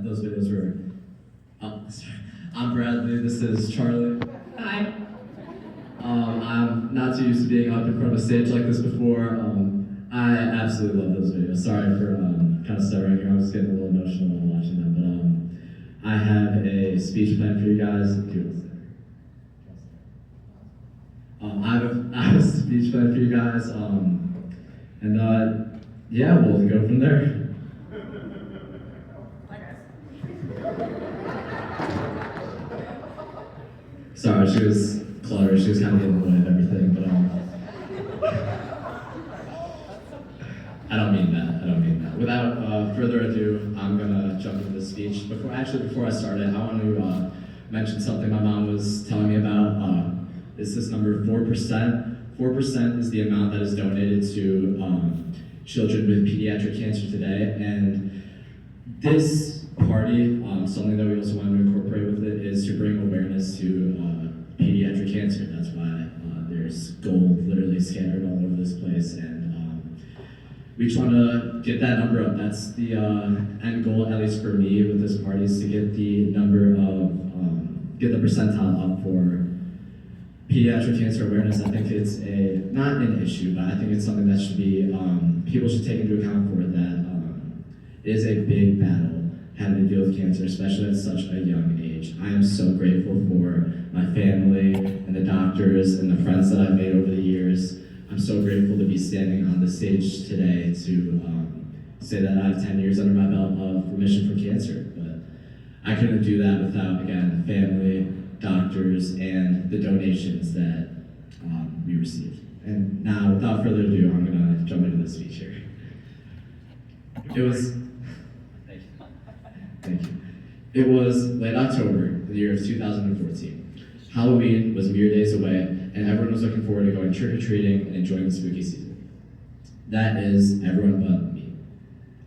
those videos were. Sorry. I'm Bradley. This is Charlie. Hi. I'm not too used to being up in front of a stage like this before. I absolutely love those videos. Sorry for kind of stuttering here. I was getting a little emotional while watching them, but I have a speech planned for you guys. I have a speech planned for you guys, and yeah, we'll go from there. Sorry, she was cluttered. She was kind of getting in the way of everything, but I don't mean that. I don't mean that. Without further ado, I'm gonna jump into the speech. Before I start it, I want to mention something my mom was telling me about. It's this number 4%. 4% is the amount that is donated to children with pediatric cancer today, and this party, something that we also want to incorporate with it is to bring awareness to pediatric cancer. That's why there's gold literally scattered all over this place, and we just want to get that number up. That's the end goal, at least for me, with this party, is to get the number of, get the percentile up for pediatric cancer awareness. I think it's not an issue, but I think it's something that should be, people should take into account for that. It is a big battle having to deal with cancer, especially at such a young age. I am so grateful for my family and the doctors and the friends that I've made over the years. I'm so grateful to be standing on the stage today to say that I have 10 years under my belt of remission from cancer. But I couldn't do that without, again, family, doctors, and the donations that we received. And now, without further ado, I'm gonna jump into the speech here. It was, thank you. It was late October, the year of 2014. Halloween was mere days away, and everyone was looking forward to going trick-or-treating and enjoying the spooky season. That is everyone but me.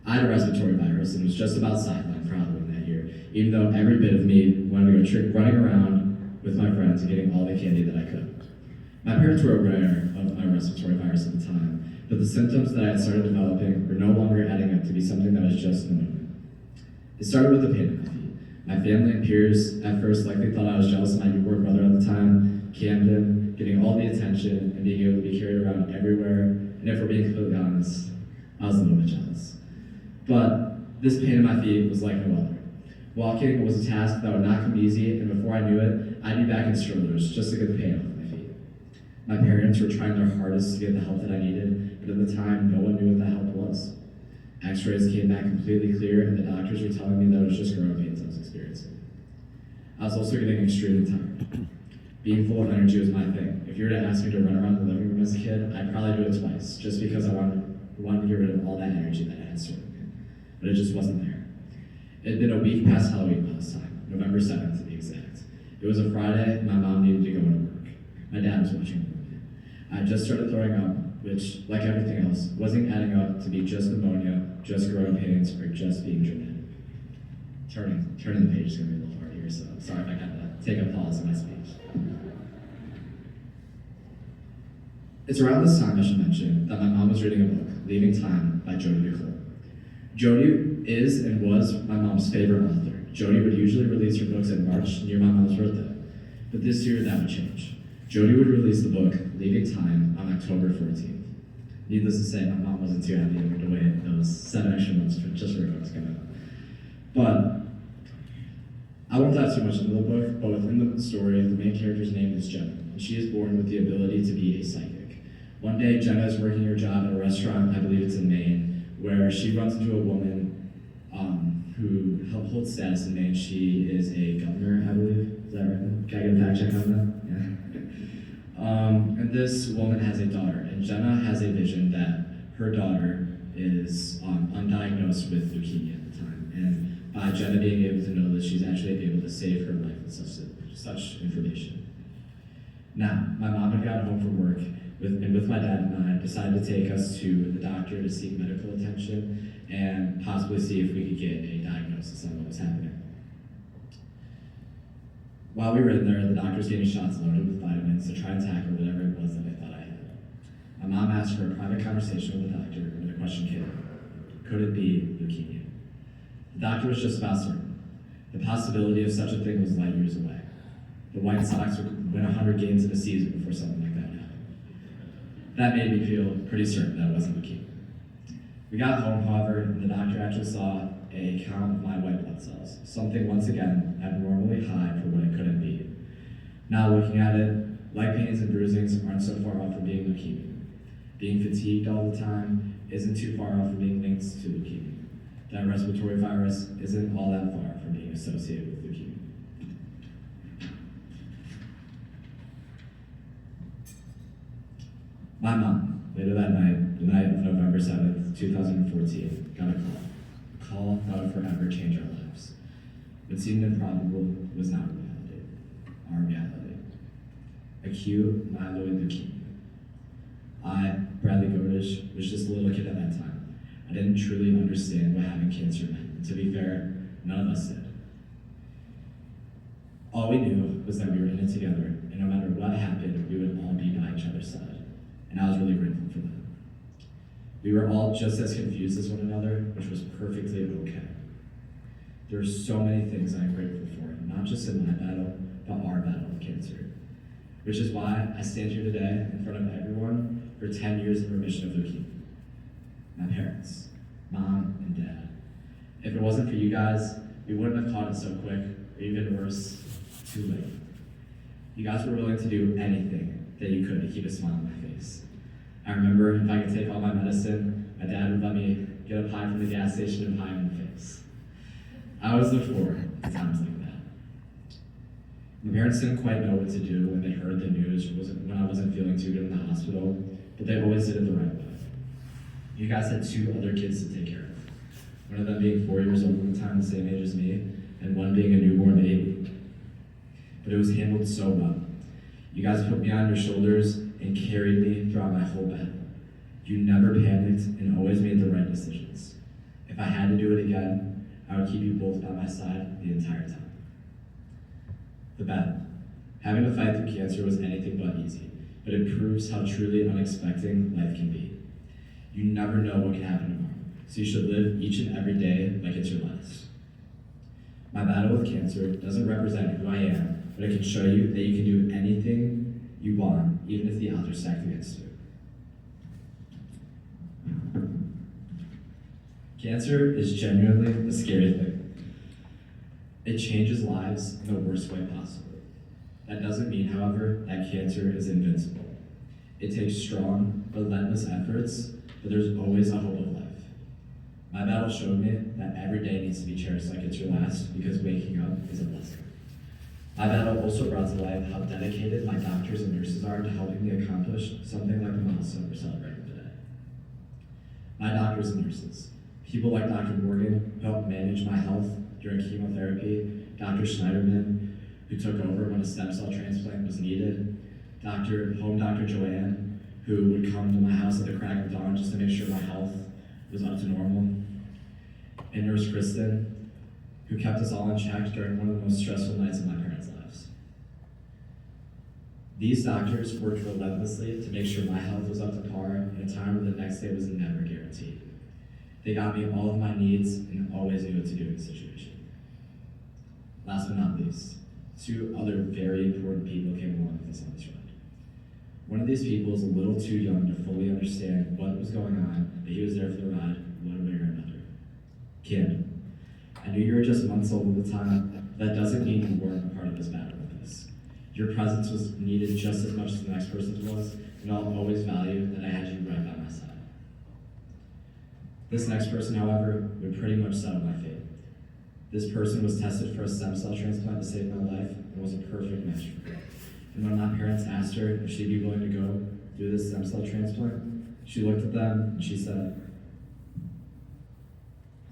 I had a respiratory virus and was just about sidelined for Halloween that year, even though every bit of me wanted to go running around with my friends and getting all the candy that I could. My parents were aware of my respiratory virus at the time, but the symptoms that I had started developing were no longer adding up to be something that was just pneumonia. It started with a pain in my feet. My family and peers at first likely thought I was jealous of my newborn brother at the time, Camden, getting all the attention and being able to be carried around everywhere, and if we're being completely honest, I was a little bit jealous. But this pain in my feet was like no other. Walking was a task that would not come easy, and before I knew it, I'd be back in strollers just to get the pain off my feet. My parents were trying their hardest to get the help that I needed, but at the time, no one knew what that help was. X-rays came back completely clear, and the doctors were telling me that it was just growing pains I was experiencing. I was also getting extremely tired. Being full of energy was my thing. If you were to ask me to run around the living room as a kid, I'd probably do it twice, just because I wanted to get rid of all that energy that I had stored in me. But it just wasn't there. It had been a week past Halloween by this time, November 7th to be exact. It was a Friday, and my mom needed to go into work. My dad was watching a movie. I had just started throwing up, which, like everything else, wasn't adding up to be just pneumonia, just growing pains, or just being dramatic. Turning the page is gonna be a little hard here, so sorry if I gotta take a pause in my speech. It's around this time, I should mention, that my mom was reading a book, Leaving Time by Jodi Nicole. Jodi is and was my mom's favorite author. Jodi would usually release her books in March near my mom's birthday, but this year that would change. Jodi would release the book, Leaving Time, on October 14th. Needless to say, my mom wasn't too happy to wait those 7 extra months just for her books coming out. But I won't dive too much into the book, but within the story, the main character's name is Jenna, and she is born with the ability to be a psychic. One day, Jenna is working her job at a restaurant, I believe it's in Maine, where she runs into a woman who holds status in Maine. She is a governor, I believe. Is that right? Can I get a fact check on that? Yeah. And this woman has a daughter, and Jenna has a vision that her daughter is undiagnosed with leukemia at the time. And by Jenna being able to know that she's actually able to save her life with such information. Now, my mom had gotten home from work, with my dad and I decided to take us to the doctor to seek medical attention and possibly see if we could get a diagnosis on what was happening. While we were in there, the doctors gave me shots loaded with vitamins to try and tackle whatever it was that I thought I had. My mom asked for a private conversation with the doctor, and the question came, could it be leukemia? The doctor was just about certain. The possibility of such a thing was light years away. The White Sox would win 100 games in a season before something like that would happen. That made me feel pretty certain that it wasn't leukemia. We got home, however, and the doctor actually saw a count of my white blood cells, something once again abnormally high for what it couldn't be. Now looking at it, leg pains and bruisings aren't so far off from being leukemia. Being fatigued all the time isn't too far off from being linked to leukemia. That respiratory virus isn't all that far from being associated with leukemia. My mom, later that night, the night of November 7th, 2014, got a call that would forever change our lives. What seemed improbable was not reality, our reality. Acute myeloid leukemia. I, Bradley Godish, was just a little kid at that time. I didn't truly understand what having cancer meant, and to be fair, none of us did. All we knew was that we were in it together, and no matter what happened, we would all be by each other's side. And I was really grateful for that. We were all just as confused as one another, which was perfectly okay. There are so many things I'm grateful for, not just in my battle, but our battle with cancer. Which is why I stand here today in front of everyone for 10 years in remission of leukemia. My parents, mom and dad. If it wasn't for you guys, we wouldn't have caught it so quick, or even worse, too late. You guys were willing to do anything that you could to keep a smile on my face. I remember if I could take all my medicine, my dad would let me get a pie from the gas station and pie in the face. I was the four at times like that. My parents didn't quite know what to do when they heard the news when I wasn't feeling too good in the hospital, but they always did it the right way. You guys had 2 other kids to take care of. One of them being 4 years old at the time, the same age as me, and one being a newborn baby. But it was handled so well. You guys put me on your shoulders and carried me throughout my whole battle. You never panicked and always made the right decisions. If I had to do it again, I would keep you both by my side the entire time. The battle. Having to fight through cancer was anything but easy, but it proves how truly unexpected life can be. You never know what can happen tomorrow, so you should live each and every day like it's your last. My battle with cancer doesn't represent who I am, but it can show you that you can do anything you want, even if the odds are stacked against you. Cancer is genuinely a scary thing. It changes lives in the worst way possible. That doesn't mean, however, that cancer is invincible. It takes strong, relentless efforts, but there's always a hope of life. My battle showed me that every day needs to be cherished like it's your last, because waking up is a blessing. My battle also brought to light how dedicated my doctors and nurses are to helping me accomplish something like the milestone we're celebrating today. My doctors and nurses, people like Dr. Morgan, who helped manage my health during chemotherapy, Dr. Schneiderman, who took over when a stem cell transplant was needed, Dr. Joanne, who would come to my house at the crack of dawn just to make sure my health was up to normal, and Nurse Kristen, who kept us all in check during one of the most stressful nights of my parents' lives. These doctors worked relentlessly to make sure my health was up to par in a time when the next day was never guaranteed. They got me all of my needs and always knew what to do in the situation. Last but not least, 2 other very important people came along with us on this ride. One of these people is a little too young to fully understand what was going on, but he was there for the ride, one way or another. Kim, I knew you were just months old at the time. That doesn't mean you weren't a part of this battle with us. Your presence was needed just as much as the next person's was, and I'll always value that I had you right by my side. This next person, however, would pretty much settle my fate. This person was tested for a stem cell transplant to save my life and was a perfect match for me. And when my parents asked her if she'd be willing to go through this stem cell transplant, she looked at them and she said,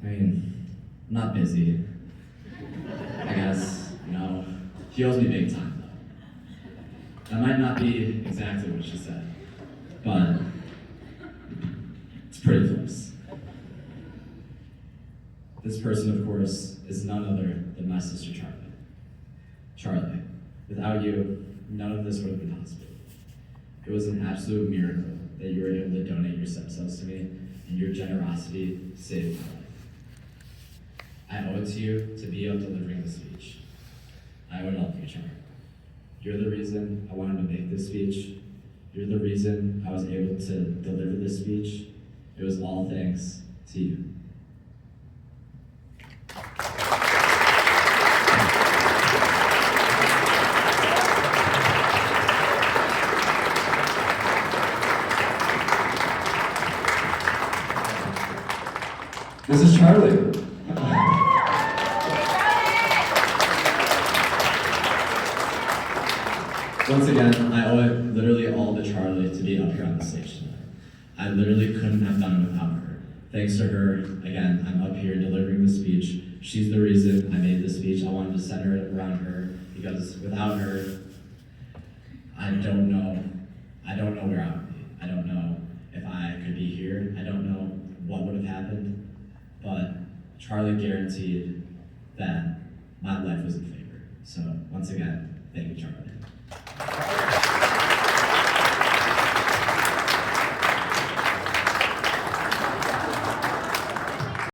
I'm not busy. I guess, she owes me big time though. That might not be exactly what she said, but it's pretty close. This person, of course, is none other than my sister Charlie. Charlie, without you, none of this would have been possible. It was an absolute miracle that you were able to donate your stem cells to me, and your generosity saved my life. I owe it to you to be up delivering the speech. I owe it all to you, Charlie. You're the reason I wanted to make this speech. You're the reason I was able to deliver this speech. It was all thanks to you. This is Charlie. Once again, I owe it literally all to Charlie to be up here on the stage tonight. I literally couldn't have done it without her. Thanks to her, again, I'm up here delivering the speech. She's the reason I made this speech. I wanted to center it around her because without her, I don't know where I would be. I don't know if I could be here. I don't know what would have happened, but Charlie guaranteed that my life was in favor. So once again, thank you, Charlie.